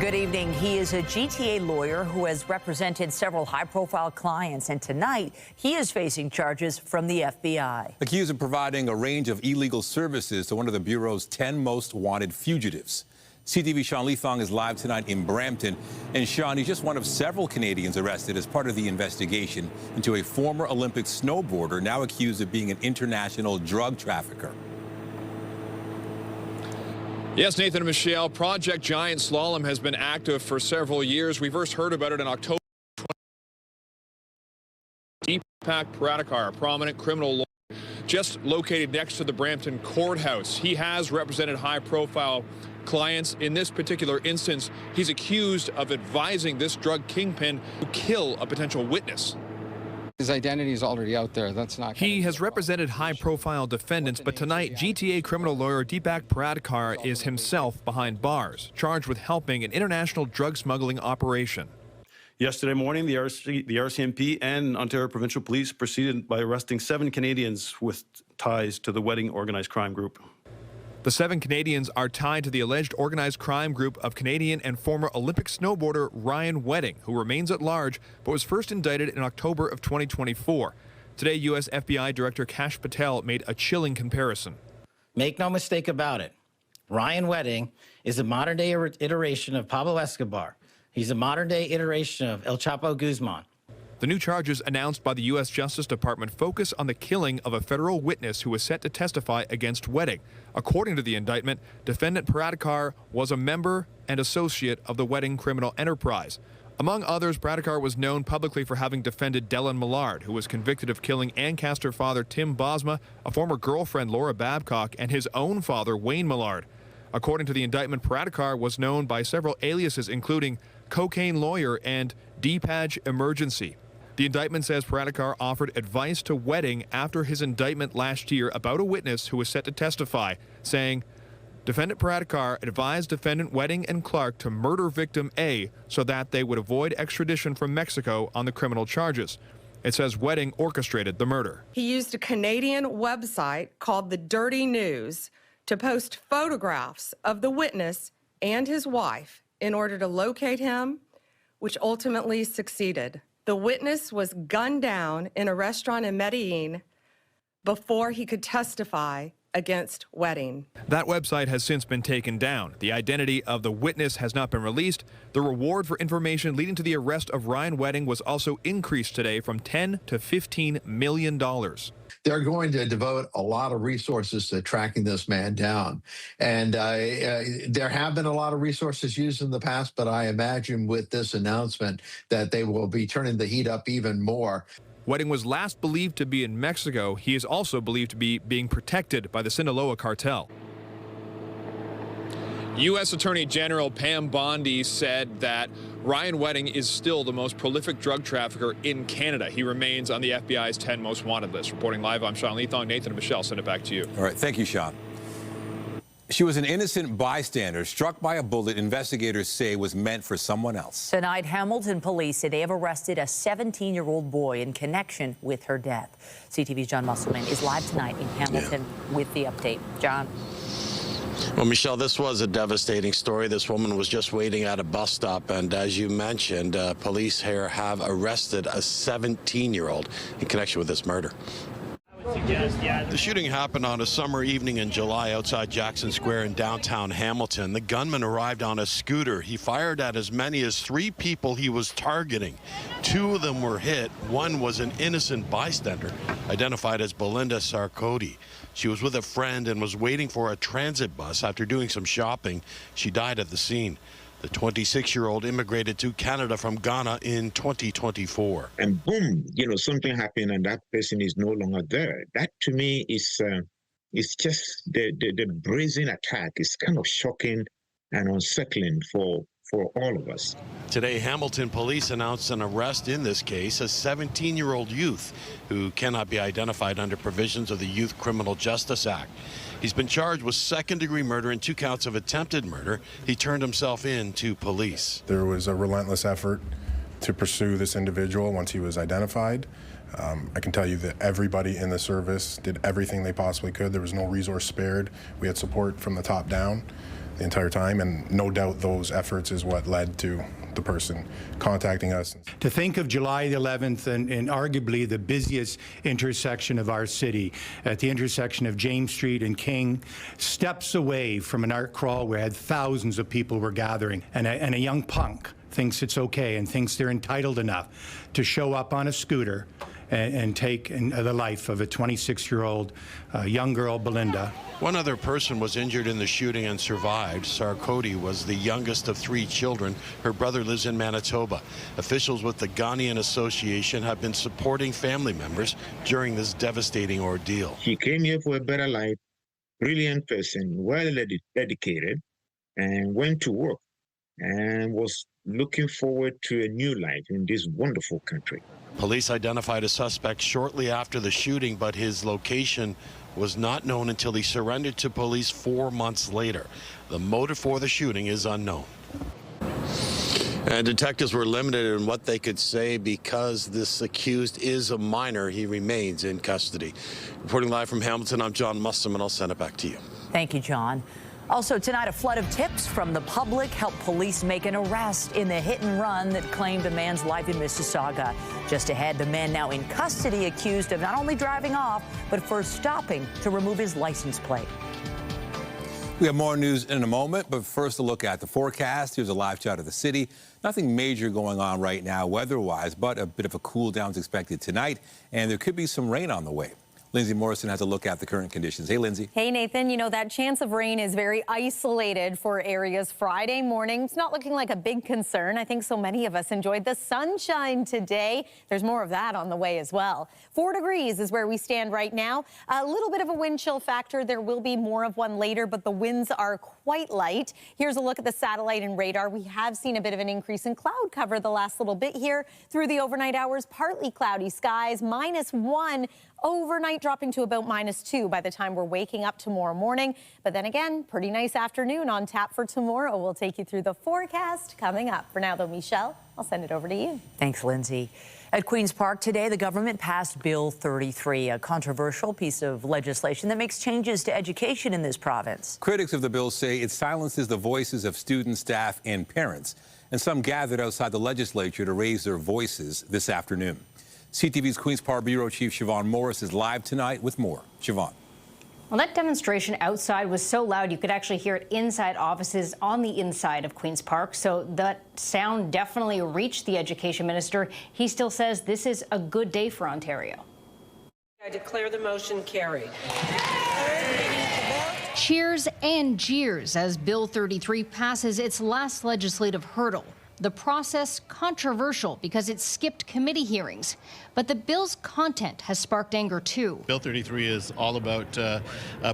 Good evening. He is a GTA lawyer who has represented several high-profile clients, and tonight he is facing charges from the FBI. Accused of providing a range of illegal services to one of the Bureau's 10 most wanted fugitives. CTV Sean Leithong is live tonight in Brampton. And Sean, he's just one of several Canadians arrested as part of the investigation into a former Olympic snowboarder now accused of being an international drug trafficker. Yes, Nathan and Michelle, Project Giant Slalom has been active for several years. We first heard about it in October. Deepak Pradikar, a prominent criminal lawyer, just located next to the Brampton courthouse. He has represented high-profile clients. In this particular instance, he's accused of advising this drug kingpin to kill a potential witness. His identity is already out there. That's not. He has represented high-profile defendants, but tonight, GTA criminal lawyer Deepak Pradikar is himself behind bars, charged with helping an international drug smuggling operation. Yesterday morning, the RCMP and Ontario Provincial Police proceeded by arresting 7 Canadians with ties to the wedding organized crime group. The 7 Canadians are tied to the alleged organized crime group of Canadian and former Olympic snowboarder Ryan Wedding, who remains at large but was first indicted in October of 2024. Today, U.S. FBI Director Kash Patel made a chilling comparison. Make no mistake about it. Ryan Wedding is a modern-day iteration of Pablo Escobar. He's a modern-day iteration of El Chapo Guzman. The new charges announced by the U.S. Justice Department focus on the killing of a federal witness who was set to testify against Wedding. According to the indictment, defendant Pradikar was a member and associate of the Wedding criminal enterprise. Among others, Pradikar was known publicly for having defended Dylan Millard, who was convicted of killing Ancaster father Tim Bosma, a former girlfriend Laura Babcock, and his own father Wayne Millard. According to the indictment, Pradikar was known by several aliases, including Cocaine Lawyer and D-Page Emergency. The indictment says Pradikar offered advice to Wedding after his indictment last year about a witness who was set to testify, saying, Defendant Pradikar advised defendant Wedding and Clark to murder victim A so that they would avoid extradition from Mexico on the criminal charges. It says Wedding orchestrated the murder. He used a Canadian website called The Dirty News to post photographs of the witness and his wife in order to locate him, which ultimately succeeded. The witness was gunned down in a restaurant in Medellin before he could testify against Wedding. That website has since been taken down. The identity of the witness has not been released. The reward for information leading to the arrest of Ryan Wedding was also increased today from $10 to $15 million. They're going to devote a lot of resources to tracking this man down. And there have been a lot of resources used in the past, but I imagine with this announcement that they will be turning the heat up even more. Wedding was last believed to be in Mexico. He is also believed to be being protected by the Sinaloa cartel. U.S. Attorney General Pam Bondi said that Ryan Wedding is still the most prolific drug trafficker in Canada. He remains on the FBI's 10 most wanted list. Reporting live, I'm Sean Leithong. Nathan and Michelle, send it back to you. All right, thank you, Sean. She was an innocent bystander struck by a bullet investigators say was meant for someone else. Tonight, Hamilton police say they have arrested a 17-year-old boy in connection with her death. CTV's John Musselman is live tonight in Hamilton with the update. John. Well, Michelle, this was a devastating story. This woman was just waiting at a bus stop, and as you mentioned, police here have arrested a 17-year-old in connection with this murder. The shooting happened on a summer evening in July outside Jackson Square in downtown Hamilton. The gunman arrived on a scooter. He fired at as many as 3 people he was targeting. 2 of them were hit. One was an innocent bystander, identified as Belinda Sarkodie. She was with a friend and was waiting for a transit bus after doing some shopping. She died at the scene. The 26-year-old immigrated to Canada from Ghana in 2024. And boom, something happened and that person is no longer there. That to me is just the brazen attack. It's kind of shocking and unsettling for all of us. Today, Hamilton police announced an arrest in this case, a 17-year-old youth who cannot be identified under provisions of the Youth Criminal Justice Act. He's been charged with second-degree murder and 2 counts of attempted murder. He turned himself in to police. There was a relentless effort to pursue this individual once he was identified. I can tell you that everybody in the service did everything they possibly could. There was no resource spared. We had support from the top down. the entire time, and no doubt those efforts is what led to the person contacting us. To think of July the 11th and arguably the busiest intersection of our city, at the intersection of James Street and King, steps away from an art crawl where thousands of people were gathering, and a young punk thinks it's okay and thinks they're entitled enough to show up on a scooter and take the life of a 26-year-old young girl, Belinda. One other person was injured in the shooting and survived. Sarkodie was the youngest of 3 children. Her brother lives in Manitoba. Officials with the Ghanaian Association have been supporting family members during this devastating ordeal. He came here for a better life, brilliant person, well educated, and went to work and was looking forward to a new life in this wonderful country. Police identified a suspect shortly after the shooting, but his location was not known until he surrendered to police 4 months later. The motive for the shooting is unknown. And detectives were limited in what they could say because this accused is a minor. He remains in custody. Reporting live from Hamilton, I'm John Musselman. I'll send it back to you. Thank you, John. Also tonight, a flood of tips from the public helped police make an arrest in the hit and run that claimed a man's life in Mississauga. Just ahead, the man now in custody accused of not only driving off, but for stopping to remove his license plate. We have more news in a moment, but first a look at the forecast. Here's a live shot of the city. Nothing major going on right now weather-wise, but a bit of a cool down is expected tonight, and there could be some rain on the way. Lindsay Morrison has a look at the current conditions. Hey, Lindsay. Hey, Nathan. You know, that chance of rain is very isolated for areas Friday morning. It's not looking like a big concern. I think so many of us enjoyed the sunshine today. There's more of that on the way as well. 4 degrees is where we stand right now. A little bit of a wind chill factor. There will be more of one later, but the winds are quite light. Here's a look at the satellite and radar. We have seen a bit of an increase in cloud cover the last little bit here through the overnight hours. Partly cloudy skies, -1. Overnight dropping to about -2 by the time we're waking up tomorrow morning. But then again, pretty nice afternoon on tap for tomorrow. We'll take you through the forecast coming up. For now, though, Michelle, I'll send it over to you. Thanks, Lindsay. At Queen's Park today, the government passed Bill 33, a controversial piece of legislation that makes changes to education in this province. Critics of the bill say it silences the voices of students, staff, and parents. And some gathered outside the legislature to raise their voices this afternoon. CTV's Queen's Park Bureau Chief Siobhan Morris is live tonight with more. Siobhan. Well, that demonstration outside was so loud you could actually hear it inside offices on the inside of Queen's Park. So that sound definitely reached the education minister. He still says this is a good day for Ontario. I declare the motion carried. Cheers and jeers as Bill 33 passes its last legislative hurdle. The process controversial because it skipped committee hearings, but the bill's content has sparked anger too. Bill 33 is all about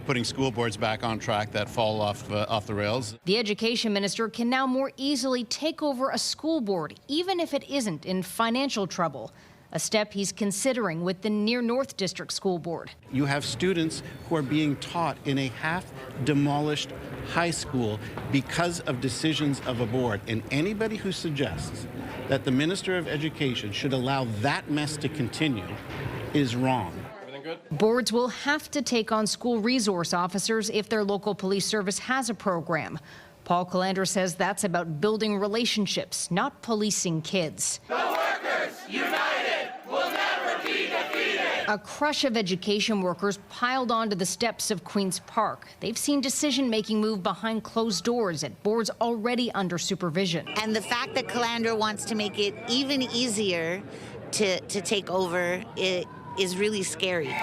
putting school boards back on track that fall off the rails. The education minister can now more easily take over a school board, even if it isn't in financial trouble. A step he's considering with the Near North District School Board. You have students who are being taught in a half-demolished high school because of decisions of a board. And anybody who suggests that the Minister of Education should allow that mess to continue is wrong. Boards will have to take on school resource officers if their local police service has a program. Paul Calandra says that's about building relationships, not policing kids. The workers united will never be defeated. A crush of education workers piled onto the steps of Queen's Park. They've seen decision-making move behind closed doors at boards already under supervision. And the fact that Calandra wants to make it even easier to take over it is really scary.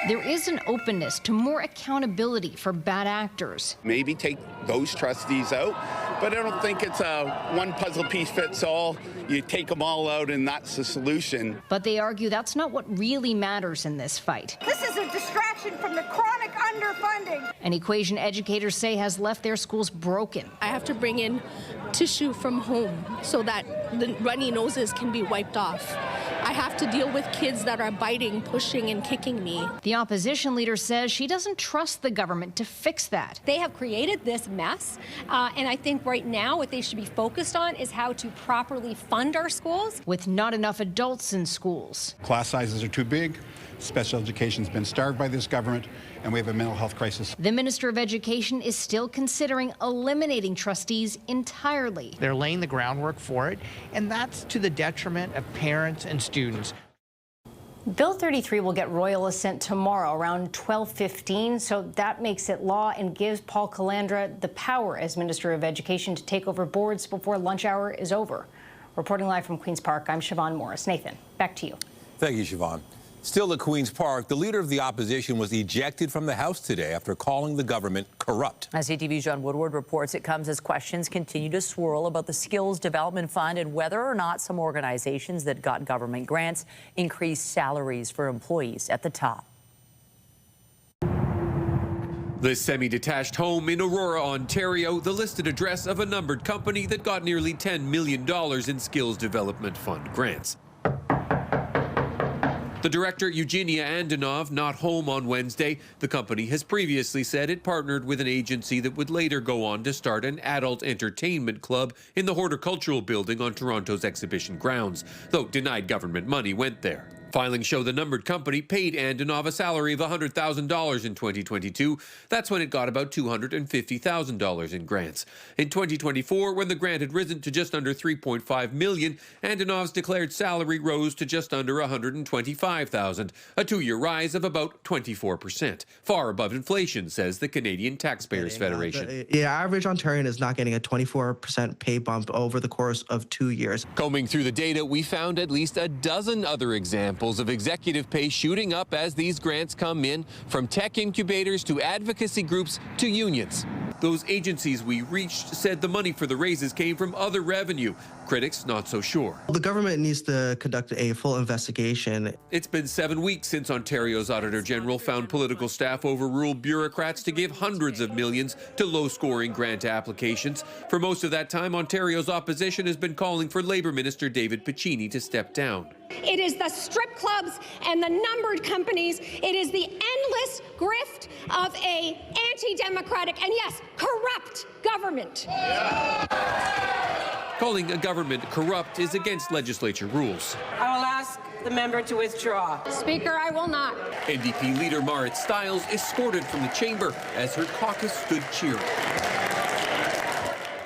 There is an openness to more accountability for bad actors. Maybe take those trustees out, but I don't think it's a one puzzle piece fits all. You take them all out and that's the solution. But they argue that's not what really matters in this fight. This is a distraction from the chronic underfunding. An equation educators say has left their schools broken. I have to bring in tissue from home so that the runny noses can be wiped off. I have to deal with kids that are biting, pushing, and kicking me. The opposition leader says she doesn't trust the government to fix that. They have created this mess, and I think right now what they should be focused on is how to properly fund our schools. With not enough adults in schools. Class sizes are too big. Special education's been starved by this government, and we have a mental health crisis. The Minister of Education is still considering eliminating trustees entirely. They're laying the groundwork for it, and that's to the detriment of parents and students. Bill 33 will get royal assent tomorrow around 12:15, so that makes it law and gives Paul Calandra the power as Minister of Education to take over boards before lunch hour is over. Reporting live from Queen's Park, I'm Siobhan Morris. Nathan, back to you. Thank you, Siobhan. Still at Queen's Park, the leader of the opposition was ejected from the House today after calling the government corrupt. As CTV's John Woodward reports, it comes as questions continue to swirl about the Skills Development Fund and whether or not some organizations that got government grants increased salaries for employees at the top. The semi-detached home in Aurora, Ontario, the listed address of a numbered company that got nearly $10 million in Skills Development Fund grants. The director, Eugenia Andonov, not home on Wednesday. The company has previously said it partnered with an agency that would later go on to start an adult entertainment club in the horticultural building on Toronto's exhibition grounds, though denied government money went there. Filings show the numbered company paid Andonov a salary of $100,000 in 2022. That's when it got about $250,000 in grants. In 2024, when the grant had risen to just under $3.5 million, Andonov's declared salary rose to just under $125,000, a two-year rise of about 24%, far above inflation, says the Canadian Taxpayers Federation. The average Ontarian is not getting a 24% pay bump over the course of 2 years. Combing through the data, we found at least a dozen other examples of executive pay shooting up as these grants come in, from tech incubators to advocacy groups to unions. Those agencies we reached said the money for the raises came from other revenue. Critics not so sure. The government needs to conduct a full investigation. It's been 7 weeks since Ontario's Auditor General found political staff overruled bureaucrats to give hundreds of millions to low-scoring grant applications. For most of that time, Ontario's opposition has been calling for Labour Minister David Piccini to step down. It is the strip clubs and the numbered companies. It is the endless grift of a anti-democratic and, yes, corrupt government. Calling a government corrupt is against legislature rules. I will ask the member to withdraw. Speaker, I will not. NDP leader Marit Stiles escorted from the chamber as her caucus stood cheering.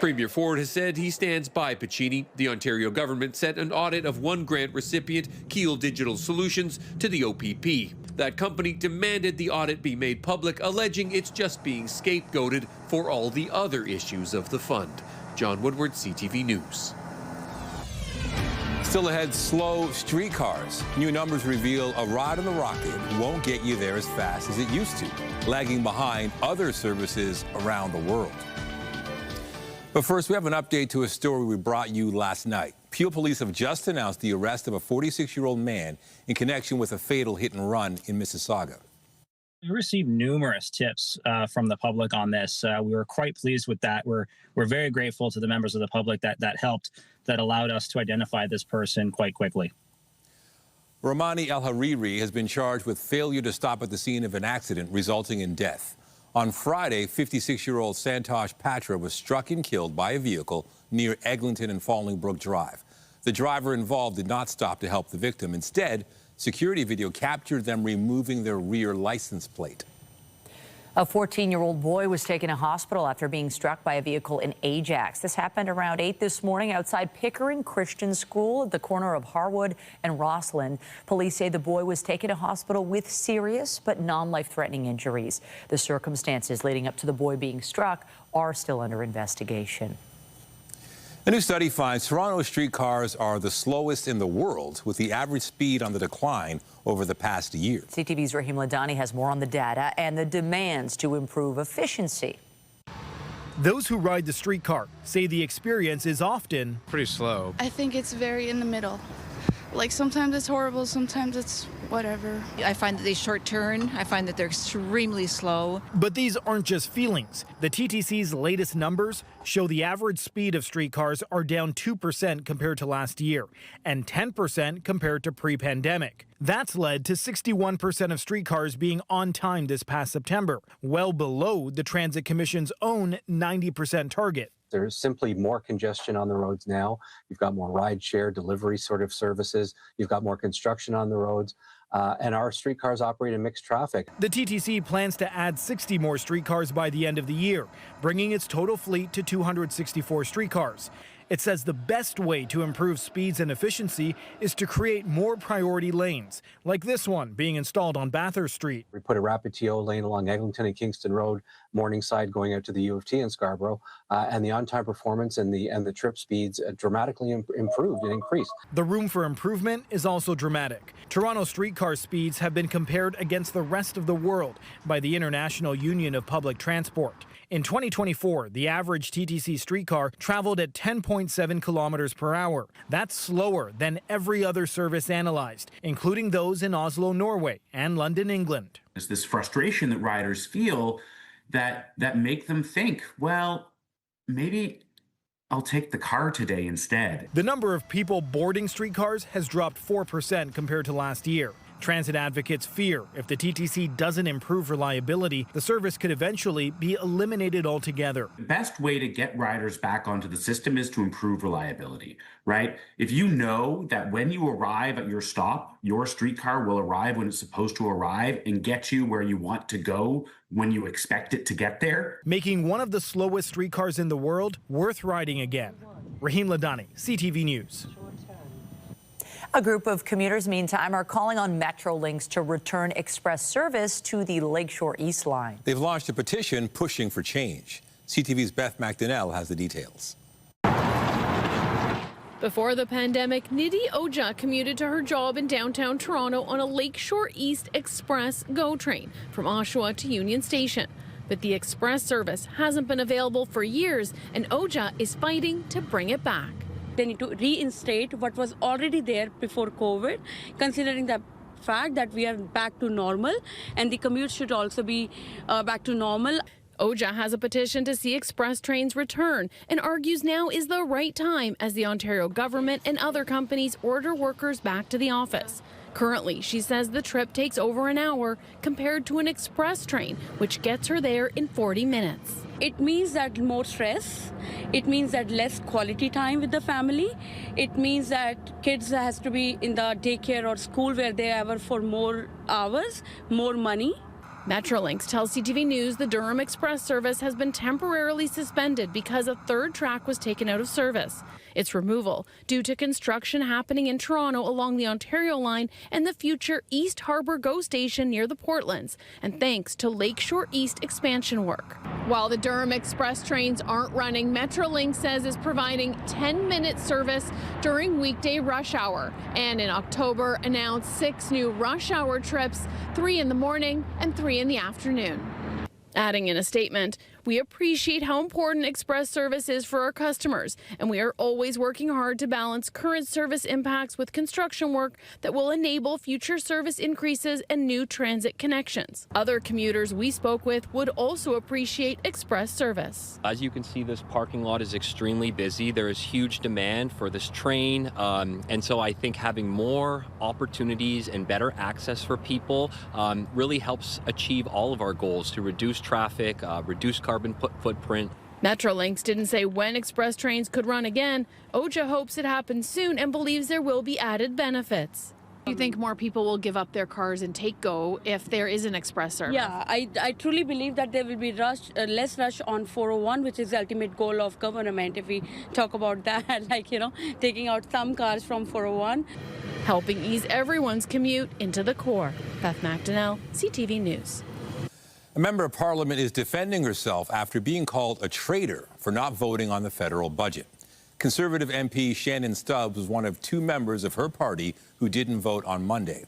Premier Ford has said he stands by Piccini. The Ontario government sent an audit of one grant recipient, Keel Digital Solutions, to the OPP. That company demanded the audit be made public, alleging it's just being scapegoated for all the other issues of the fund. John Woodward, CTV News. Still ahead, slow streetcars. New numbers reveal a ride on the rocket won't get you there as fast as it used to, lagging behind other services around the world. But first, we have an update to a story we brought you last night. Peel police have just announced the arrest of a 46-year-old man in connection with a fatal hit and run in Mississauga. We received numerous tips from the public on this. We were quite pleased with that. We're very grateful to the members of the public that helped, that allowed us to identify this person quite quickly. Romani El-Hariri has been charged with failure to stop at the scene of an accident resulting in death. On Friday, 56-year-old Santosh Patra was struck and killed by a vehicle near Eglinton and Fallingbrook Drive. The driver involved did not stop to help the victim. Instead, security video captured them removing their rear license plate. A 14-year-old boy was taken to hospital after being struck by a vehicle in Ajax. This happened around 8 this morning outside Pickering Christian School at the corner of Harwood and Rossland. Police say the boy was taken to hospital with serious but non-life-threatening injuries. The circumstances leading up to the boy being struck are still under investigation. A new study finds Toronto streetcars are the slowest in the world, with the average speed on the decline over the past year. CTV's Rahim Ladani has more on the data and the demands to improve efficiency. Those who ride the streetcar say the experience is often pretty slow. I think it's very in the middle. Like sometimes it's horrible, sometimes it's whatever. I find that they short turn. I find that they're extremely slow. But these aren't just feelings. The TTC's latest numbers show the average speed of streetcars are down 2% compared to last year and 10% compared to pre-pandemic. That's led to 61% of streetcars being on time this past September, well below the Transit Commission's own 90% target. There's simply more congestion on the roads now. You've got more ride share, delivery sort of services. You've got more construction on the roads. and our streetcars operate in mixed traffic. The TTC plans to add 60 more streetcars by the end of the year, bringing its total fleet to 264 streetcars. It says the best way to improve speeds and efficiency is to create more priority lanes, like this one being installed on Bathurst Street. We put a rapid TO lane along Eglinton and Kingston Road, Morningside going out to the U of T in Scarborough, and the on-time performance and the trip speeds dramatically improved and increased. The room for improvement is also dramatic. Toronto streetcar speeds have been compared against the rest of the world by the International Union of Public Transport. In 2024, the average TTC streetcar traveled at 10.7 kilometers per hour. That's slower than every other service analyzed, including those in Oslo, Norway, and London, England. There's this frustration that riders feel that make them think, well, maybe I'll take the car today instead. The number of people boarding streetcars has dropped 4% compared to last year. Transit advocates fear if the TTC doesn't improve reliability, the service could eventually be eliminated altogether. The best way to get riders back onto the system is to improve reliability, right? If you know that when you arrive at your stop, your streetcar will arrive when it's supposed to arrive and get you where you want to go when you expect it to get there. Making one of the slowest streetcars in the world worth riding again. Raheem Ladani, CTV News. A group of commuters, meantime, are calling on Metrolinx to return express service to the Lakeshore East line. They've launched a petition pushing for change. CTV's Beth McDonnell has the details. Before the pandemic, Nidhi Oja commuted to her job in downtown Toronto on a Lakeshore East Express GO train from Oshawa to Union Station. But the express service hasn't been available for years, and Oja is fighting to bring it back. They need to reinstate what was already there before COVID, considering the fact that we are back to normal and the commute should also be back to normal. Oja has a petition to see express trains return and argues now is the right time as the Ontario government and other companies order workers back to the office. Currently, she says the trip takes over an hour compared to an express train, which gets her there in 40 minutes. It means that more stress. It means that less quality time with the family. It means that kids has to be in the daycare or school where they are for more hours, more money. Metrolinx tells CTV News the Durham Express service has been temporarily suspended because a third track was taken out of service. Its removal due to construction happening in Toronto along the Ontario line and the future East Harbour GO station near the Portlands, and thanks to Lakeshore East expansion work. While the Durham Express trains aren't running, Metrolinx says is providing 10-minute service during weekday rush hour, and in October announced 6 new rush hour trips, 3 in the morning and 3 in the afternoon. Adding in a statement, we appreciate how important express service is for our customers, and we are always working hard to balance current service impacts with construction work that will enable future service increases and new transit connections. Other commuters we spoke with would also appreciate express service. As you can see, this parking lot is extremely busy. There is huge demand for this train, and so I think having more opportunities and better access for people really helps achieve all of our goals to reduce traffic, reduce carbon footprint. Metrolinx didn't say when express trains could run again. Oja hopes it happens soon and believes there will be added benefits. Do you think more people will give up their cars and take GO if there is an express service? Yeah, I truly believe that there will be less rush on 401, which is the ultimate goal of government. If we talk about that, like, taking out some cars from 401. Helping ease everyone's commute into the core. Beth McDonnell, CTV News. A member of parliament is defending herself after being called a traitor for not voting on the federal budget. Conservative MP Shannon Stubbs was one of 2 members of her party who didn't vote on Monday.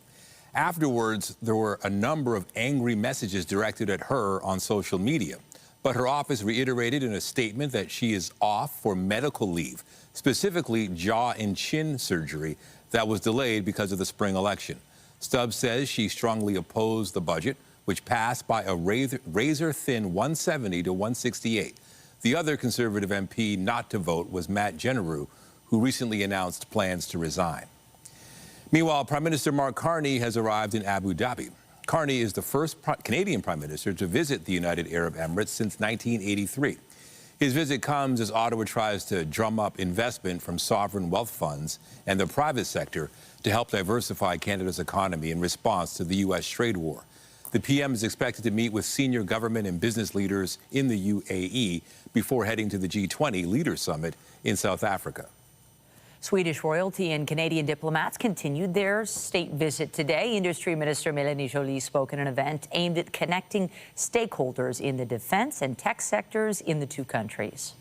Afterwards, there were a number of angry messages directed at her on social media. But her office reiterated in a statement that she is off for medical leave, specifically jaw and chin surgery that was delayed because of the spring election. Stubbs says she strongly opposed the budget, which passed by a razor-thin 170 to 168. The other Conservative MP not to vote was Matt General, who recently announced plans to resign. Meanwhile, Prime Minister Mark Carney has arrived in Abu Dhabi. Carney is the first Canadian Prime Minister to visit the United Arab Emirates since 1983. His visit comes as Ottawa tries to drum up investment from sovereign wealth funds and the private sector to help diversify Canada's economy in response to the U.S. trade war. The PM is expected to meet with senior government and business leaders in the UAE before heading to the G20 Leaders Summit in South Africa. Swedish royalty and Canadian diplomats continued their state visit today. Industry Minister Mélanie Joly spoke at an event aimed at connecting stakeholders in the defense and tech sectors in the two countries.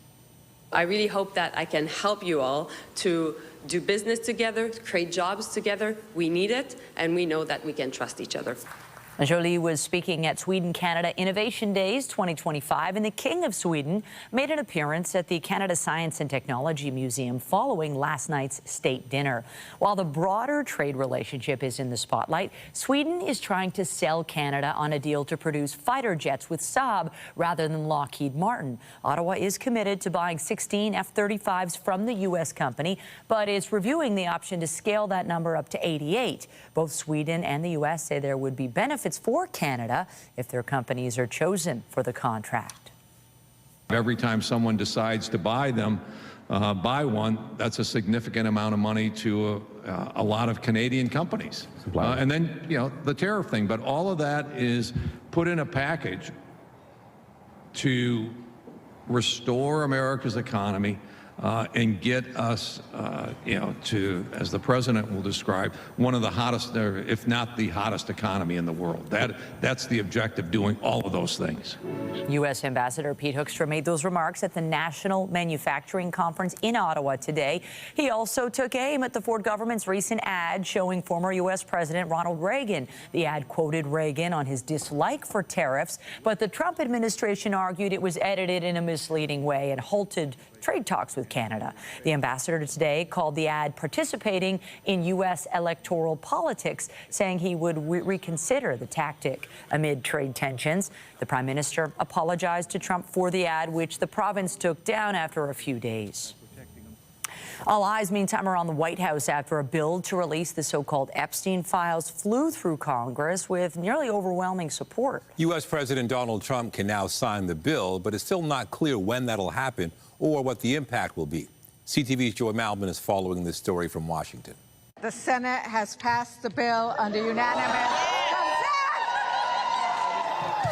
I really hope that I can help you all to do business together, create jobs together. We need it, and we know that we can trust each other. Joly was speaking at Sweden-Canada Innovation Days 2025, and the King of Sweden made an appearance at the Canada Science and Technology Museum following last night's state dinner. While the broader trade relationship is in the spotlight, Sweden is trying to sell Canada on a deal to produce fighter jets with Saab rather than Lockheed Martin. Ottawa is committed to buying 16 F-35s from the U.S. company, but is reviewing the option to scale that number up to 88. Both Sweden and the U.S. say there would be benefits for Canada if their companies are chosen for the contract. Every time someone decides to buy one, that's a significant amount of money to a lot of Canadian companies. And then, the tariff thing, but all of that is put in a package to restore America's economy and get us, to, as the president will describe, one of the hottest, if not the hottest economy in the world. That's the objective, doing all of those things. U.S. Ambassador Pete Hoekstra made those remarks at the National Manufacturing Conference in Ottawa today. He also took aim at the Ford government's recent ad showing former U.S. President Ronald Reagan. The ad quoted Reagan on his dislike for tariffs, but the Trump administration argued it was edited in a misleading way and halted trade talks with Canada. The ambassador today called the ad participating in U.S. electoral politics, saying he would reconsider the tactic amid trade tensions. The prime minister apologized to Trump for the ad, which the province took down after a few days. All eyes, meantime, are on the White House after a bill to release the so-called Epstein files flew through Congress with nearly overwhelming support. U.S. President Donald Trump can now sign the bill, but it's still not clear when that'll happen or what the impact will be. CTV's Joy Malvin is following this story from Washington. The Senate has passed the bill under unanimous consent.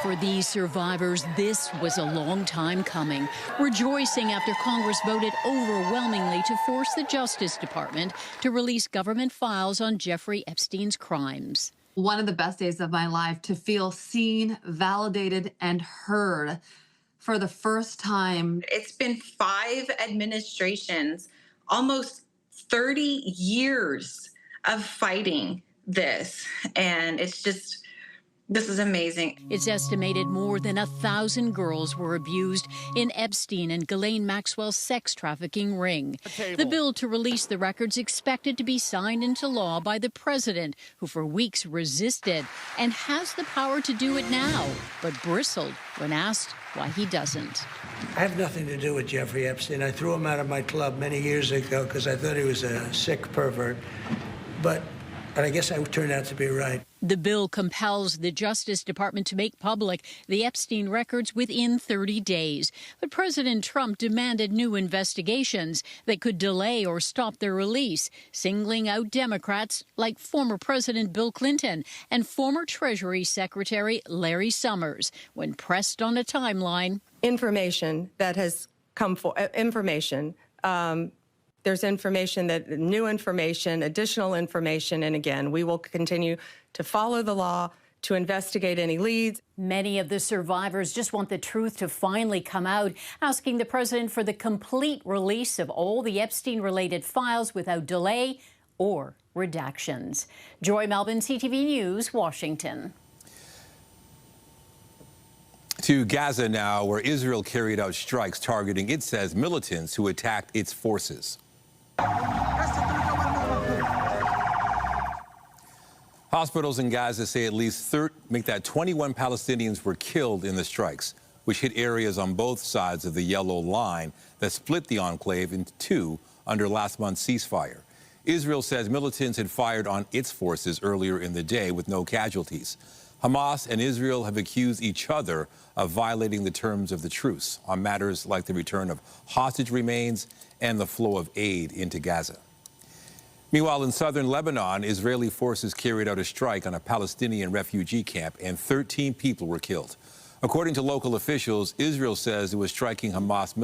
For these survivors, this was a long time coming, rejoicing after Congress voted overwhelmingly to force the Justice Department to release government files on Jeffrey Epstein's crimes. One of the best days of my life, to feel seen, validated, and heard for the first time. It's been 5 administrations, almost 30 years of fighting this. And it's just, this is amazing. It's estimated more than 1,000 girls were abused in Epstein and Ghislaine Maxwell's sex trafficking ring. The bill to release the records expected to be signed into law by the president, who for weeks resisted and has the power to do it now, but bristled when asked why he doesn't. I have nothing to do with Jeffrey Epstein. I threw him out of my club many years ago because I thought he was a sick pervert. But I guess I turned out to be right. The bill compels the Justice Department to make public the Epstein records within 30 days. But President Trump demanded new investigations that could delay or stop their release, singling out Democrats like former President Bill Clinton and former Treasury Secretary Larry Summers when pressed on a timeline. Information that has come for there's information new information, additional information, and again, we will continue to follow the law, to investigate any leads. Many of the survivors just want the truth to finally come out, asking the president for the complete release of all the Epstein-related files without delay or redactions. Joy Malvin, CTV News, Washington. To Gaza now, where Israel carried out strikes targeting, it says, militants who attacked its forces. Hospitals in Gaza say at least 21 Palestinians were killed in the strikes, which hit areas on both sides of the yellow line that split the enclave into two under last month's ceasefire. Israel says militants had fired on its forces earlier in the day with no casualties. Hamas and Israel have accused each other of violating the terms of the truce on matters like the return of hostage remains and the flow of aid into Gaza. Meanwhile, in southern Lebanon, Israeli forces carried out a strike on a Palestinian refugee camp and 13 people were killed. According to local officials, Israel says it was striking Hamas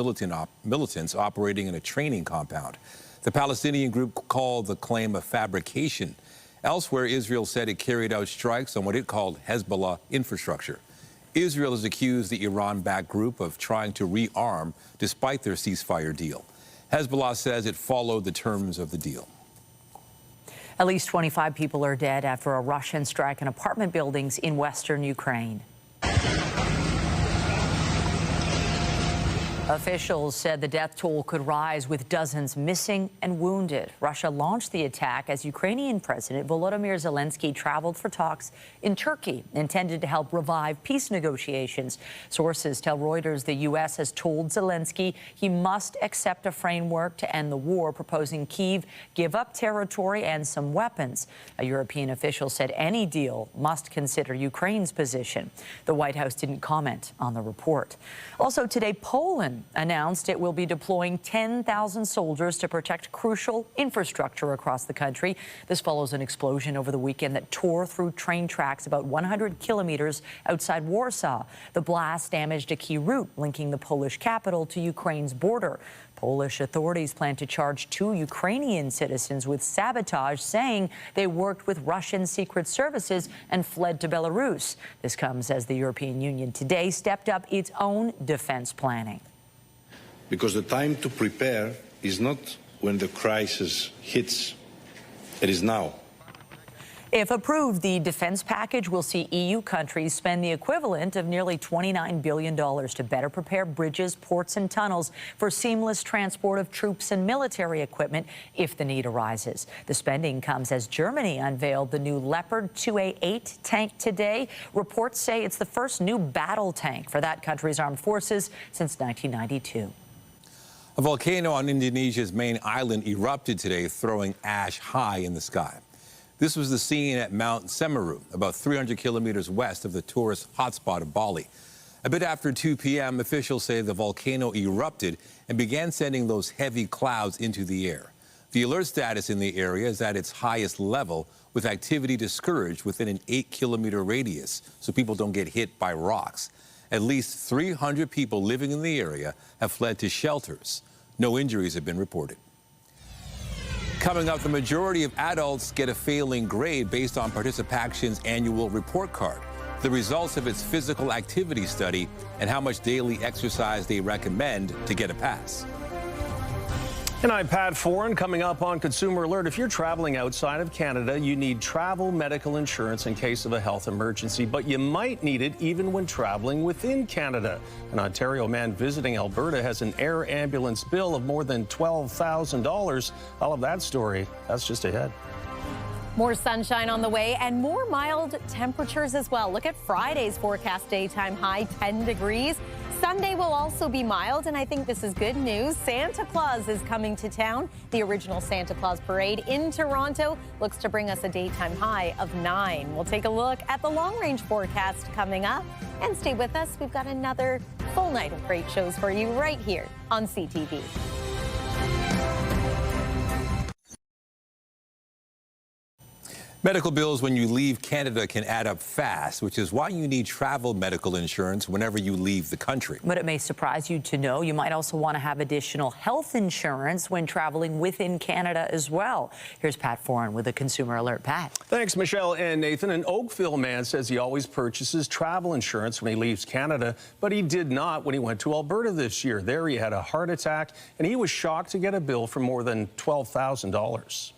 militants operating in a training compound. The Palestinian group called the claim a fabrication. Elsewhere, Israel said it carried out strikes on what it called Hezbollah infrastructure. Israel has accused the Iran-backed group of trying to rearm despite their ceasefire deal. Hezbollah says it followed the terms of the deal. At least 25 people are dead after a Russian strike on apartment buildings in western Ukraine. Officials said the death toll could rise with dozens missing and wounded. Russia launched the attack as Ukrainian President Volodymyr Zelensky traveled for talks in Turkey intended to help revive peace negotiations. Sources tell Reuters the U.S. has told Zelensky he must accept a framework to end the war, proposing Kyiv give up territory and some weapons. A European official said any deal must consider Ukraine's position. The White House didn't comment on the report. Also today, Poland announced it will be deploying 10,000 soldiers to protect crucial infrastructure across the country. This follows an explosion over the weekend that tore through train tracks about 100 kilometers outside Warsaw. The blast damaged a key route linking the Polish capital to Ukraine's border. Polish authorities plan to charge 2 Ukrainian citizens with sabotage, saying they worked with Russian secret services and fled to Belarus. This comes as the European Union today stepped up its own defense planning. Because the time to prepare is not when the crisis hits, it is now. If approved, the defense package will see EU countries spend the equivalent of nearly $29 billion to better prepare bridges, ports and tunnels for seamless transport of troops and military equipment if the need arises. The spending comes as Germany unveiled the new Leopard 2A8 tank today. Reports say it's the first new battle tank for that country's armed forces since 1992. A volcano on Indonesia's main island erupted today, throwing ash high in the sky. This was the scene at Mount Semeru, about 300 kilometers west of the tourist hotspot of Bali. A bit after 2 p.m., officials say the volcano erupted and began sending those heavy clouds into the air. The alert status in the area is at its highest level, with activity discouraged within an 8-kilometer radius so people don't get hit by rocks. At least 300 people living in the area have fled to shelters. No injuries have been reported. Coming up, the majority of adults get a failing grade based on Participaction's annual report card, the results of its physical activity study, and how much daily exercise they recommend to get a pass. And I'm Pat Foran. Coming up on Consumer Alert, if you're traveling outside of Canada, you need travel medical insurance in case of a health emergency, but you might need it even when traveling within Canada. An Ontario man visiting Alberta has an air ambulance bill of more than $12,000. All of that story, that's just ahead. More sunshine on the way and more mild temperatures as well. Look at Friday's forecast daytime high, 10 degrees. Sunday will also be mild, and I think this is good news. Santa Claus is coming to town. The original Santa Claus parade in Toronto looks to bring us a daytime high of 9. We'll take a look at the long-range forecast coming up. And stay with us. We've got another full night of great shows for you right here on CTV. Medical bills when you leave Canada can add up fast, which is why you need travel medical insurance whenever you leave the country. But it may surprise you to know you might also want to have additional health insurance when traveling within Canada as well. Here's Pat Foran with a Consumer Alert. Pat. Thanks, Michelle and Nathan. An Oakville man says he always purchases travel insurance when he leaves Canada, but he did not when he went to Alberta this year. There he had a heart attack, and he was shocked to get a bill for more than $12,000.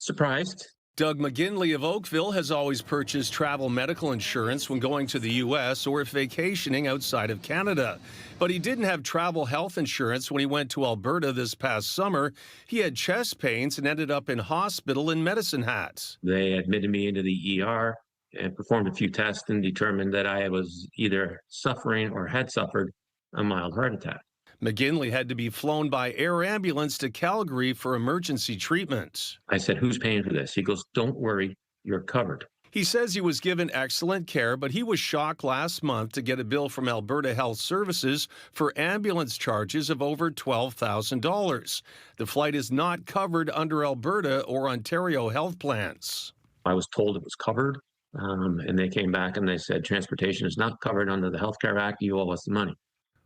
Surprised. Doug McGinley of Oakville has always purchased travel medical insurance when going to the U.S. or if vacationing outside of Canada. But he didn't have travel health insurance when he went to Alberta this past summer. He had chest pains and ended up in hospital in Medicine Hat. They admitted me into the ER and performed a few tests and determined that I was either suffering or had suffered a mild heart attack. McGinley had to be flown by air ambulance to Calgary for emergency treatment. I said, "Who's paying for this?" He goes, "Don't worry, you're covered." He says he was given excellent care, but he was shocked last month to get a bill from Alberta Health Services for ambulance charges of over $12,000. The flight is not covered under Alberta or Ontario health plans. I was told it was covered, and they came back and they said, transportation is not covered under the Health Care Act. You owe us the money.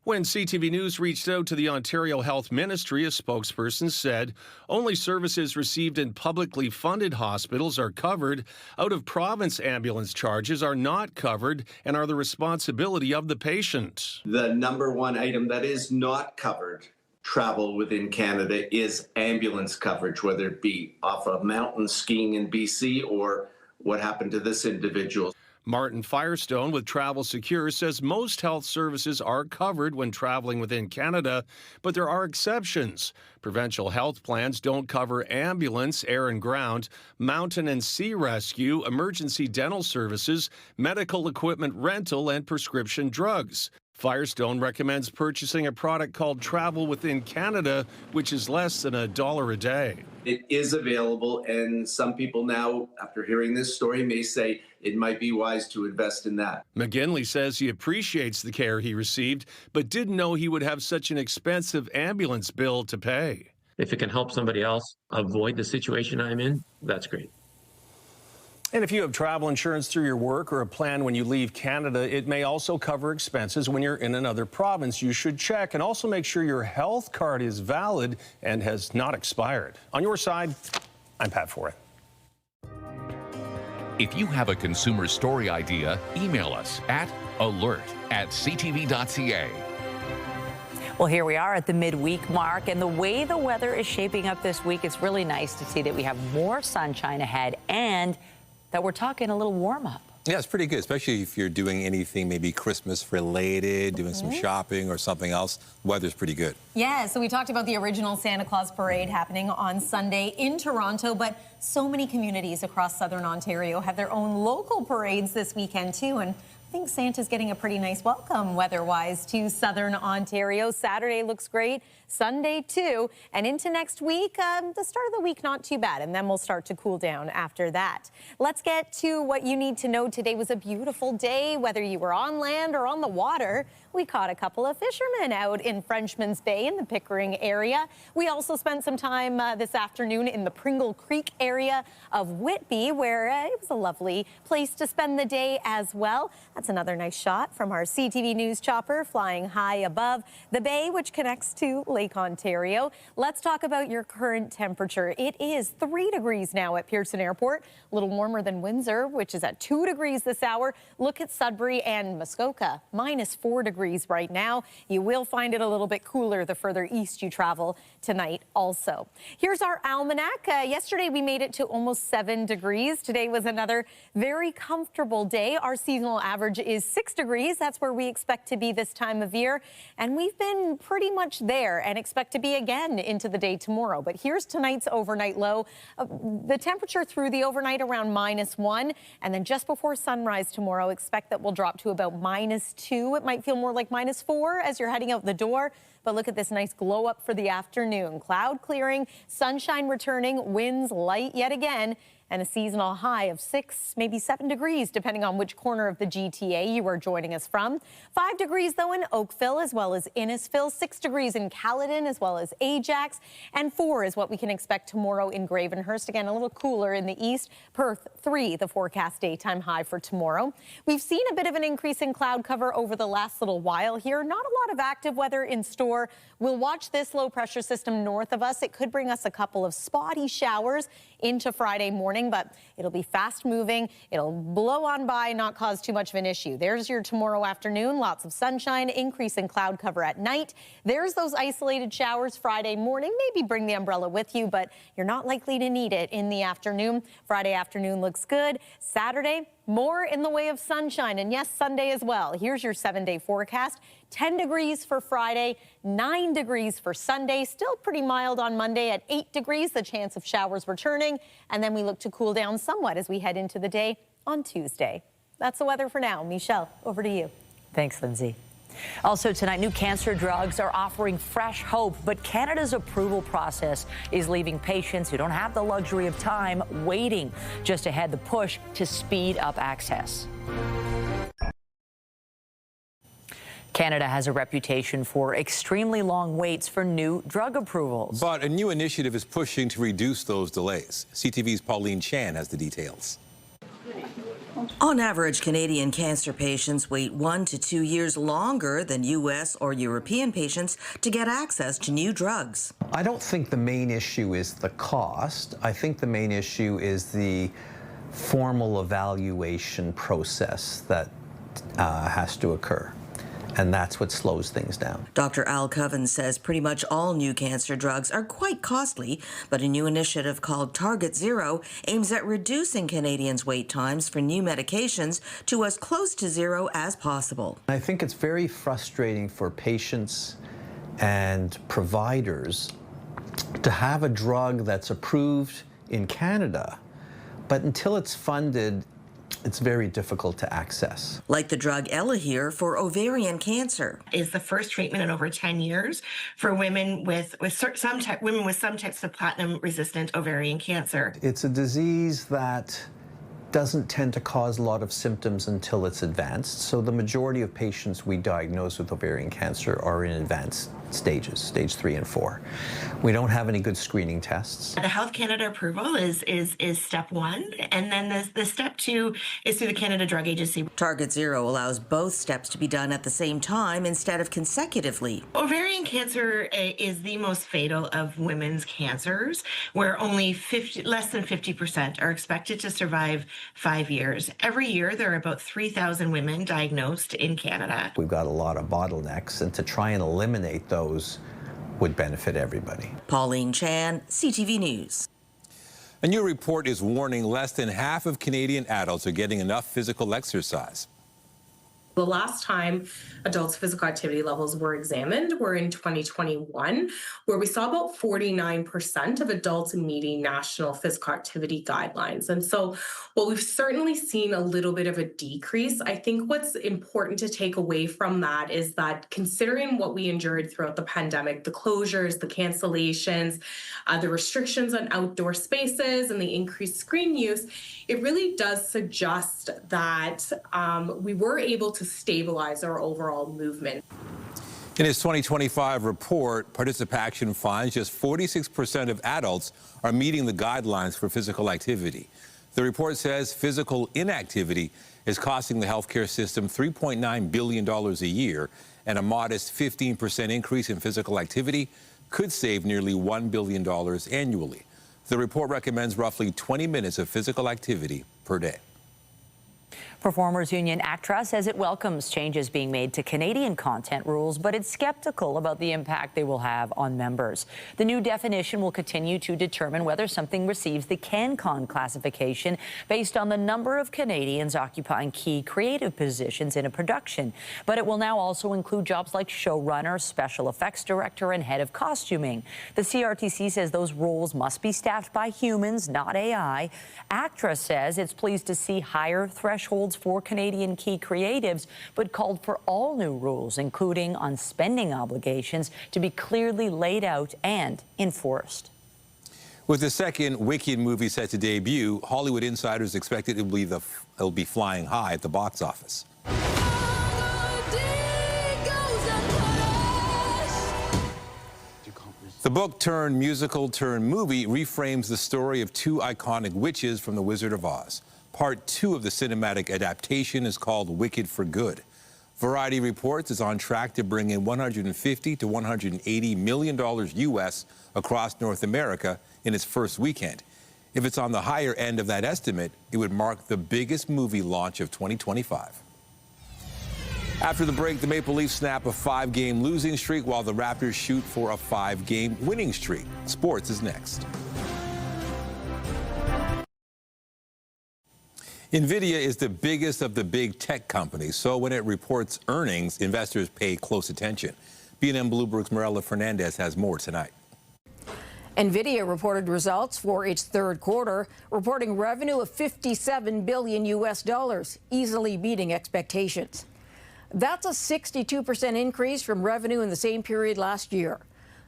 When CTV News reached out to the Ontario Health Ministry, a spokesperson said only services received in publicly funded hospitals are covered. Out-of-province ambulance charges are not covered and are the responsibility of the patient. The number one item that is not covered travel within Canada is ambulance coverage, whether it be off a mountain skiing in BC or what happened to this individual. Martin Firestone with Travel Secure says most health services are covered when traveling within Canada, but there are exceptions. Provincial health plans don't cover ambulance, air and ground, mountain and sea rescue, emergency dental services, medical equipment rental, and prescription drugs. Firestone recommends purchasing a product called Travel Within Canada, which is less than $1 a day. It is available, and some people now, after hearing this story, may say it might be wise to invest in that. McGinley says he appreciates the care he received, but didn't know he would have such an expensive ambulance bill to pay. If it can help somebody else avoid the situation I'm in, that's great. And if you have travel insurance through your work or a plan when you leave Canada, it may also cover expenses when you're in another province. You should check and also make sure your health card is valid and has not expired. On your side, I'm Pat Foran. If you have a consumer story idea, email us at alert@ctv.ca. Well, here we are at the midweek mark, and the way the weather is shaping up this week, it's really nice to see that we have more sunshine ahead and that we're talking a little warm up. Yeah, it's pretty good, especially if you're doing anything maybe Christmas related, doing some shopping or something else. Weather's pretty good. Yeah, so we talked about the original Santa Claus parade happening on Sunday in Toronto, but so many communities across southern Ontario have their own local parades this weekend too, and I think Santa's getting a pretty nice welcome weather-wise to southern Ontario. Saturday looks great, Sunday too, and into next week, the start of the week not too bad, and then we'll start to cool down after that. Let's get to what you need to know. Today was a beautiful day, whether you were on land or on the water. We caught a couple of fishermen out in Frenchman's Bay in the Pickering area. We also spent some time this afternoon in the Pringle Creek area of Whitby, where it was a lovely place to spend the day as well. That's another nice shot from our CTV News chopper flying high above the bay, which connects to Lake Ontario. Let's talk about your current temperature. It is 3 degrees now at Pearson Airport, a little warmer than Windsor, which is at 2 degrees this hour. Look at Sudbury and Muskoka, -4 degrees right now. You will find it a little bit cooler the further east you travel tonight also. Here's our almanac. Yesterday we made it to almost 7 degrees. Today was another very comfortable day. Our seasonal average is 6 degrees. That's where we expect to be this time of year. And we've been pretty much there and expect to be again into the day tomorrow. But here's tonight's overnight low. The temperature through the overnight around -1. And then just before sunrise tomorrow, expect that we'll drop to about -2. It might feel more like -4 as you're heading out the door. But look at this nice glow up for the afternoon. Cloud clearing, sunshine returning, winds light yet again, and a seasonal high of 6, maybe 7 degrees, depending on which corner of the GTA you are joining us from. 5 degrees, though, in Oakville, as well as Innisfil. 6 degrees in Caledon, as well as Ajax. And 4 is what we can expect tomorrow in Gravenhurst. Again, a little cooler in the east. Perth, 3, the forecast daytime high for tomorrow. We've seen a bit of an increase in cloud cover over the last little while here. Not a lot of active weather in store. We'll watch this low pressure system north of us. It could bring us a couple of spotty showers into Friday morning, but it'll be fast moving. It'll blow on by, not cause too much of an issue. There's your tomorrow afternoon. Lots of sunshine, increase in cloud cover at night. There's those isolated showers Friday morning. Maybe bring the umbrella with you, but you're not likely to need it in the afternoon. Friday afternoon looks good. Saturday, more in the way of sunshine, and yes, Sunday as well. Here's your 7-day forecast. 10 degrees for Friday, 9 degrees for Sunday. Still pretty mild on Monday at 8 degrees, the chance of showers returning. And then we look to cool down somewhat as we head into the day on Tuesday. That's the weather for now. Michelle, over to you. Thanks, Lindsay. Also tonight, new cancer drugs are offering fresh hope, but Canada's approval process is leaving patients who don't have the luxury of time waiting. Just ahead, the push to speed up access. Canada has a reputation for extremely long waits for new drug approvals. But a new initiative is pushing to reduce those delays. CTV's Pauline Chan has the details. On average, Canadian cancer patients wait 1 to 2 years longer than U.S. or European patients to get access to new drugs. I don't think the main issue is the cost. I think the main issue is the formal evaluation process that has to occur. And that's what slows things down. Dr. Al Coven says pretty much all new cancer drugs are quite costly, but a new initiative called Target Zero aims at reducing Canadians' wait times for new medications to as close to zero as possible. I think it's very frustrating for patients and providers to have a drug that's approved in Canada, but until it's funded, it's very difficult to access. Like the drug Elahir for ovarian cancer. Is the first treatment in over 10 years for women with some types of platinum-resistant ovarian cancer. It's a disease that doesn't tend to cause a lot of symptoms until it's advanced. So the majority of patients we diagnose with ovarian cancer are in advanced stages, stage 3 and 4. We don't have any good screening tests. The Health Canada approval is step 1, and then the step 2 is through the Canada Drug Agency. Target Zero allows both steps to be done at the same time instead of consecutively. Ovarian cancer is the most fatal of women's cancers, where only less than 50% are expected to survive 5 years. Every year, there are about 3,000 women diagnosed in Canada. We've got a lot of bottlenecks, and to try and eliminate those would benefit everybody. Pauline Chan, CTV News. A new report is warning less than half of Canadian adults are getting enough physical exercise. The last time adults' physical activity levels were examined were in 2021, where we saw about 49% of adults meeting national physical activity guidelines. And so while we've certainly seen a little bit of a decrease, I think what's important to take away from that is that considering what we endured throughout the pandemic, the closures, the cancellations, the restrictions on outdoor spaces, and the increased screen use, it really does suggest that we were able to stabilize our overall movement. In its 2025 report, Participation finds just 46% of adults are meeting the guidelines for physical activity. The report says physical inactivity is costing the healthcare system $3.9 billion a year, and a modest 15% increase in physical activity could save nearly $1 billion annually. The report recommends roughly 20 minutes of physical activity per day. Performers Union ACTRA says it welcomes changes being made to Canadian content rules, but it's skeptical about the impact they will have on members. The new definition will continue to determine whether something receives the CanCon classification based on the number of Canadians occupying key creative positions in a production. But it will now also include jobs like showrunner, special effects director, and head of costuming. The CRTC says those roles must be staffed by humans, not AI. ACTRA says it's pleased to see higher thresholds for Canadian key creatives, but called for all new rules, including on spending obligations, to be clearly laid out and enforced. With the second Wicked movie set to debut, Hollywood insiders expect it will be flying high at the box office. The book turned musical turned movie reframes the story of two iconic witches from The Wizard of Oz. Part 2 of the cinematic adaptation is called Wicked for Good. Variety reports it's on track to bring in $150 to $180 million US across North America in its first weekend. If it's on the higher end of that estimate, it would mark the biggest movie launch of 2025. After the break, the Maple Leafs snap a 5-game losing streak while the Raptors shoot for a 5-game winning streak. Sports is next. NVIDIA is the biggest of the big tech companies, so when it reports earnings, investors pay close attention. BNN Bloomberg's Marella Fernandez has more tonight. NVIDIA reported results for its third quarter, reporting revenue of $57 billion US, easily beating expectations. That's a 62% increase from revenue in the same period last year.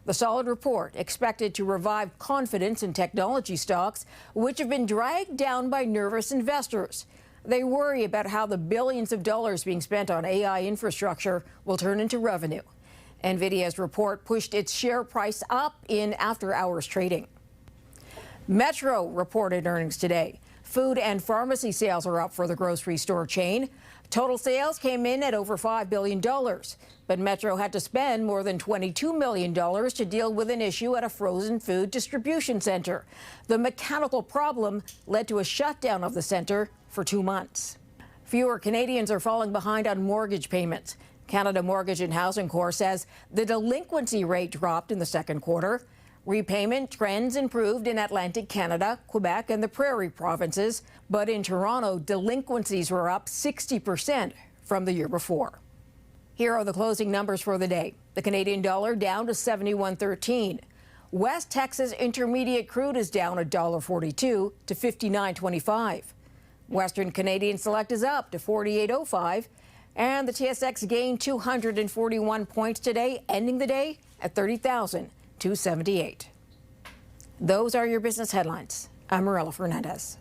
The solid report expected to revive confidence in technology stocks, which have been dragged down by nervous investors. They worry about how the billions of dollars being spent on AI infrastructure will turn into revenue. NVIDIA's report pushed its share price up in after-hours trading. Metro reported earnings today. Food and pharmacy sales are up for the grocery store chain. Total sales came in at over $5 billion, but Metro had to spend more than $22 million to deal with an issue at a frozen food distribution center. The mechanical problem led to a shutdown of the center for 2 months. Fewer Canadians are falling behind on mortgage payments. Canada Mortgage and Housing Corps says the delinquency rate dropped in the second quarter. Repayment trends improved in Atlantic Canada, Quebec, and the Prairie provinces, but in Toronto, delinquencies were up 60% from the year before. Here are the closing numbers for the day. The Canadian dollar down to 71.13. West Texas Intermediate crude is down $1.42 to 59.25. Western Canadian Select is up to 48.05. And the TSX gained 241 points today, ending the day at 30,278. Those are your business headlines. I'm Marilla Fernandez.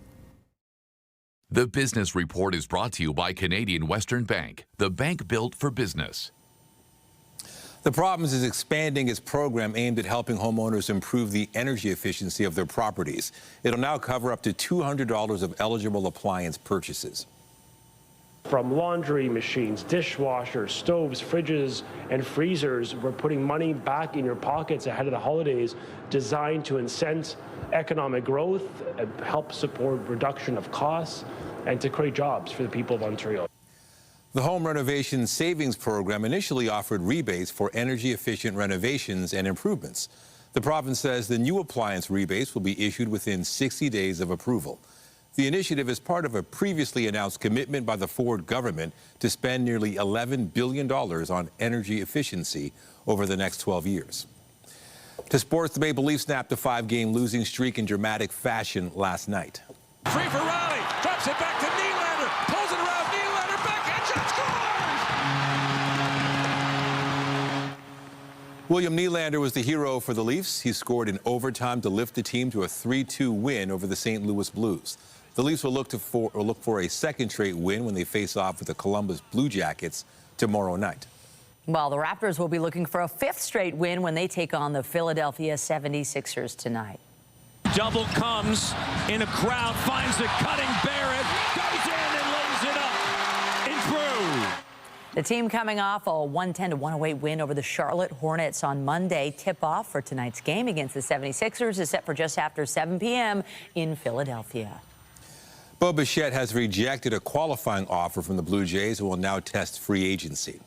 The Business Report is brought to you by Canadian Western Bank, the bank built for business. The Province is expanding its program aimed at helping homeowners improve the energy efficiency of their properties. It'll now cover up to $200 of eligible appliance purchases. From laundry machines, dishwashers, stoves, fridges, and freezers, we're putting money back in your pockets ahead of the holidays, designed to incent economic growth, help support reduction of costs, and to create jobs for the people of Ontario. The Home Renovation Savings Program initially offered rebates for energy-efficient renovations and improvements. The province says the new appliance rebates will be issued within 60 days of approval. The initiative is part of a previously announced commitment by the Ford government to spend nearly $11 billion on energy efficiency over the next 12 years. To sports, the Maple Leafs snapped a 5-game losing streak in dramatic fashion last night. Free for Riley, drops it back to Nylander, pulls it around, Nylander, backhand shot, scores! William Nylander was the hero for the Leafs. He scored in overtime to lift the team to a 3-2 win over the St. Louis Blues. The Leafs will look for a second straight win when they face off with the Columbus Blue Jackets tomorrow night. Well, the Raptors will be looking for a 5th straight win when they take on the Philadelphia 76ers tonight. Double comes in a crowd, finds it, cutting Barrett, goes in and lays it up and through. The team coming off a 110-108 win over the Charlotte Hornets on Monday. Tip-off for tonight's game against the 76ers is set for just after 7 p.m. in Philadelphia. Bo Bichette has rejected a qualifying offer from the Blue Jays and will now test free agency.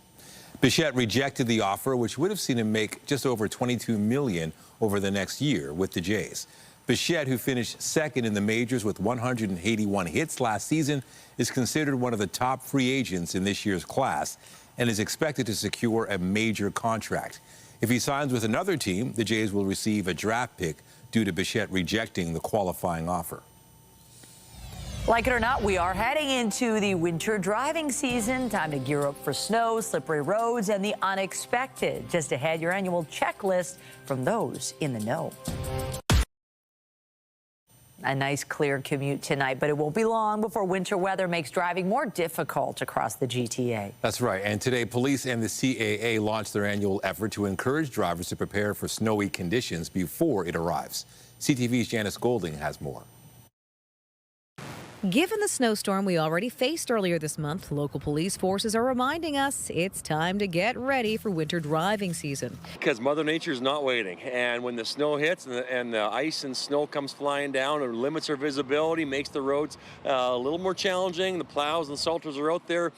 Bichette rejected the offer, which would have seen him make just over $22 million over the next year with the Jays. Bichette, who finished second in the majors with 181 hits last season, is considered one of the top free agents in this year's class and is expected to secure a major contract. If he signs with another team, the Jays will receive a draft pick due to Bichette rejecting the qualifying offer. Like it or not, we are heading into the winter driving season. Time to gear up for snow, slippery roads, and the unexpected. Just ahead, your annual checklist from those in the know. A nice clear commute tonight, but it won't be long before winter weather makes driving more difficult across the GTA. That's right. And today, police and the CAA launched their annual effort to encourage drivers to prepare for snowy conditions before it arrives. CTV's Janice Golding has more. Given the snowstorm we already faced earlier this month, local police forces are reminding us it's time to get ready for winter driving season. Because Mother Nature's not waiting, and when the snow hits and the ice and snow comes flying down, it limits our visibility, makes the roads a little more challenging. The plows and salters are out there,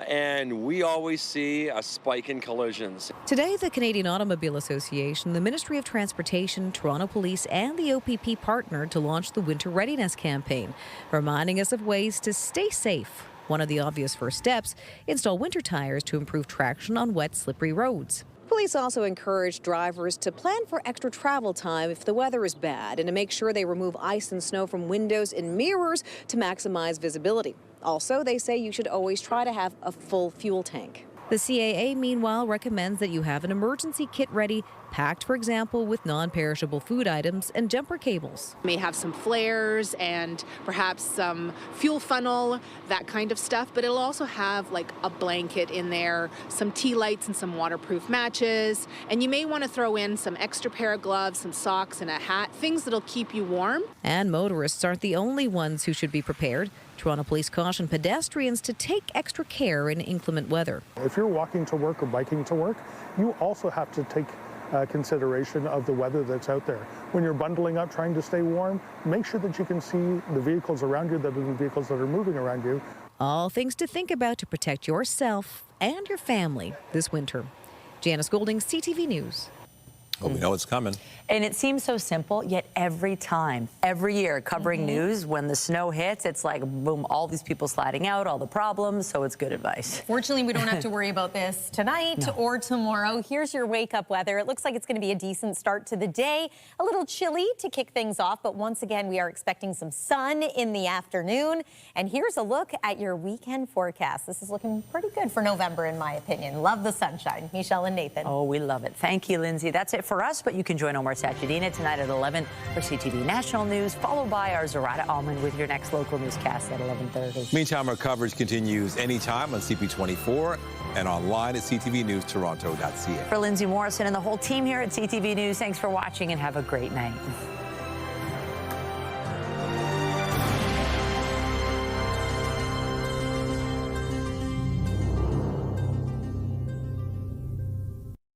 and we always see a spike in collisions. Today, the Canadian Automobile Association, the Ministry of Transportation, Toronto Police, and the OPP partnered to launch the Winter Readiness Campaign, reminding us of ways to stay safe. One of the obvious first steps, install winter tires to improve traction on wet, slippery roads. Police also encourage drivers to plan for extra travel time if the weather is bad and to make sure they remove ice and snow from windows and mirrors to maximize visibility. Also, they say you should always try to have a full fuel tank. The CAA, meanwhile, recommends that you have an emergency kit ready, packed, for example, with non-perishable food items and jumper cables. May have some flares and perhaps some fuel funnel, that kind of stuff, but it'll also have like a blanket in there, some tea lights and some waterproof matches, and you may want to throw in some extra pair of gloves, some socks and a hat, things that'll keep you warm. And motorists aren't the only ones who should be prepared. Toronto Police caution pedestrians to take extra care in inclement weather. If you're walking to work or biking to work, you also have to take consideration of the weather that's out there. When you're bundling up trying to stay warm, make sure that you can see the vehicles around you, the vehicles that are moving around you. All things to think about to protect yourself and your family this winter. Janice Golding, CTV News. Well, we know it's coming. And it seems so simple, yet every time, every year, covering news, when the snow hits, it's like, boom, all these people sliding out, all the problems, so it's good advice. Fortunately, we don't have to worry about this tonight or tomorrow. Here's your wake-up weather. It looks like it's going to be a decent start to the day. A little chilly to kick things off, but once again, we are expecting some sun in the afternoon. And here's a look at your weekend forecast. This is looking pretty good for November, in my opinion. Love the sunshine. Michelle and Nathan. Oh, we love it. Thank you, Lindsay. That's it for us, but you can join Omar Sachedina tonight at 11 for CTV National News, followed by our Zarada Almond with your next local newscast at 11:30. Meantime, our coverage continues anytime on CP24 and online at ctvnewstoronto.ca. For Lindsay Morrison and the whole team here at CTV News, thanks for watching and have a great night.